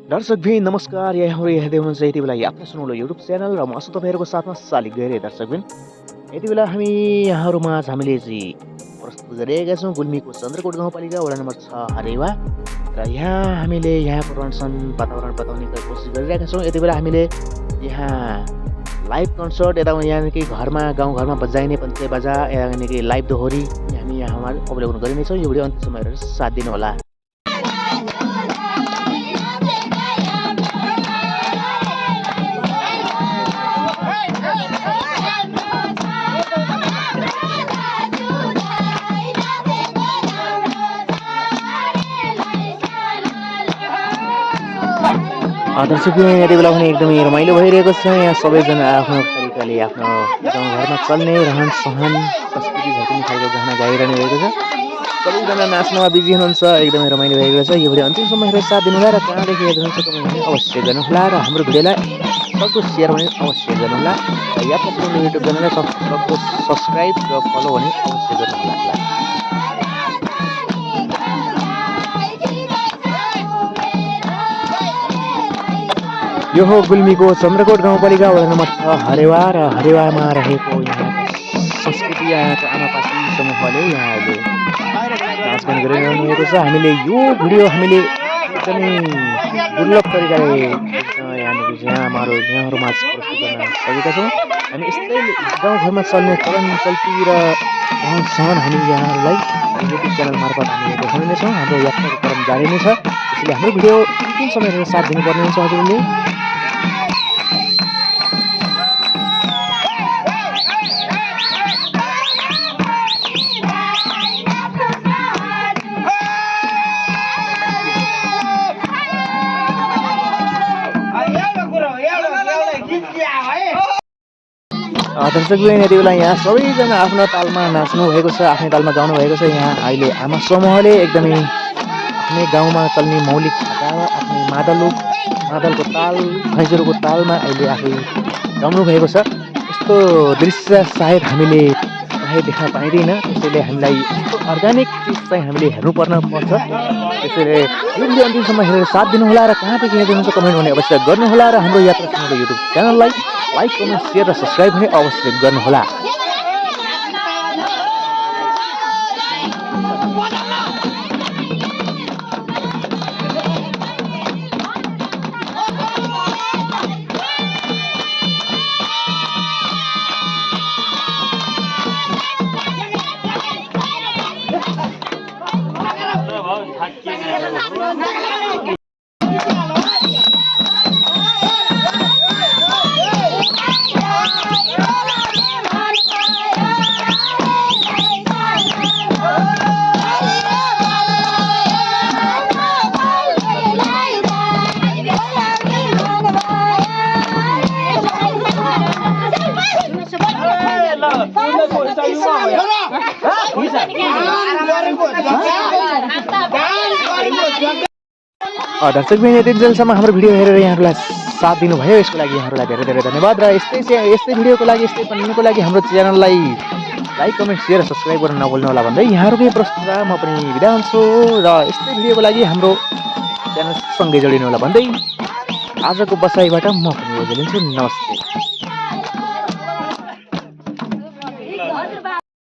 दर्शक भी नमस्कार, यहाँहरू हेर्दै हुनुहुन्छ यति बेला आफ्नो सुनौलो युट्युब च्यानल र म छु तपाईँहरूको साथमा शालिक गैरे। दर्शकबिन यति बेला हामीले चाहिँ प्रस्तुत गरिरहेका छौँ गुल्मीको चन्द्रकोट गाउँपालिका वडा नम्बर 6 हरेवा र यहाँ हामीले यहाँको रहनसहन वातावरण बताउने कोसिस गरिरहेका छौँ। यति बेला हामीले यहाँ लाइभ कन्सर्ट यानी कि गाउँघरमा बजाइने पञ्चे बाजा यानी कि लाइभ दोहोरी हामी यहाँ अवलोकन गरिनेछौँ। यो भिडियो अन्तिमसम्म हेरेर साथ दिनुहोला। दर्शक यति बेला पनि एकदमै रमाइलो भइरहेको छ। यहाँ सबैजना आफ्नो तरिकाले आफ्नो गाउँघरमा चल्ने रहन सहन संस्कृति झल्किने खालको गाना गाइरहनु भएको छ। सबैजना नाच्नमा बिजी हुनुहुन्छ, एकदमै रमाइलो भएको छ। यो भिडियो अन्तिमसम्म हेरेर साथ दिनुहोला र कहाँदेखि हेर्नुहुन्छ कमेन्ट भने अवश्य गर्नुहोला र हाम्रो भिडियोलाई सक्दो सेयर भने अवश्य गर्नुहोला र यात्रा युट्युब च्यानललाई सक्दो सब्सक्राइब र फलो भने अवश्य गर्नुहोला। यो हो गुल्मीको चन्द्रकोट गाउँपालिका वडा नम्बर 6 हरेवा र हरेवामा रहेको यहाँको संस्कृति यहाँको आमापासी समूहले यहाँ अहिले नाच गान गरिरहनु भएको छ। हामीले यो भिडियो एकदमै दुर्लभ तरिकाले यहाँहरू माझ प्रस्तुत गर्न सकेका छौँ। हामी यस्तै गाउँघरमा चल्ने चलन चल्ती र रहन सहन हामी यहाँहरूलाई युट्युब च्यानल मार्फत हामीले देखाउने नै छौँ। हाम्रो यात्राको क्रम जारी नै छ, त्यसैले हाम्रो भिडियो अन्तिम समयमा साथ दिनुपर्ने हुन्छ हजुरले। दर्शक यति बेला यहाँ सबैजना आफ्नो तालमा नाच्नु भएको छ, आफ्नै तालमा गाउनु भएको छ। यहाँ अहिले आमा समूहले एकदमै आफ्नै गाउँमा चल्ने मौलिक भाका आफ्नै मादलको ताल खैँजरोको तालमा अहिले आफै गाउनु भएको छ। यस्तो दृश्य सायद हामीले प्रायः देख्न पाइँदैन, त्यसैले हामीलाई यस्तो अर्ग्यानिक चिज चाहिँ हामीले हेर्नुपर्छ। त्यसैले यो भिडियो अन्तिमसम्म हेरेर साथ दिनुहोला र कहाँदेखि हेर्नुहुन्छ कमेन्ट भने अवश्य गर्नुहोला र हाम्रो यात्रा सुनौलो युट्युब च्यानललाई लाइक कमेन्ट सेयर र सब्सक्राइब भने अवश्य गर्नुहोला। दर्शक यति जेलसम्म हाम्रो भिडियो हेरेर यहाँहरूलाई साथ दिनुभयो, यसको लागि यहाँहरूलाई धेरै धेरै धन्यवाद र यस्तै भिडियोको लागि यस्तै कन्टेन्टको लागि हाम्रो च्यानललाई लाइक कमेन्ट सेयर सब्सक्राइब गर्न नभुल्नुहोला भन्दै यहाँहरूकै प्रस्तुत म पनि बिदा हुन्छु र यस्तै भिडियोको लागि हाम्रो च्यानल सँगै जोडिनुहोला भन्दै आजको बसाइबाट म पनि ओझेलिन्छु। नमस्ते।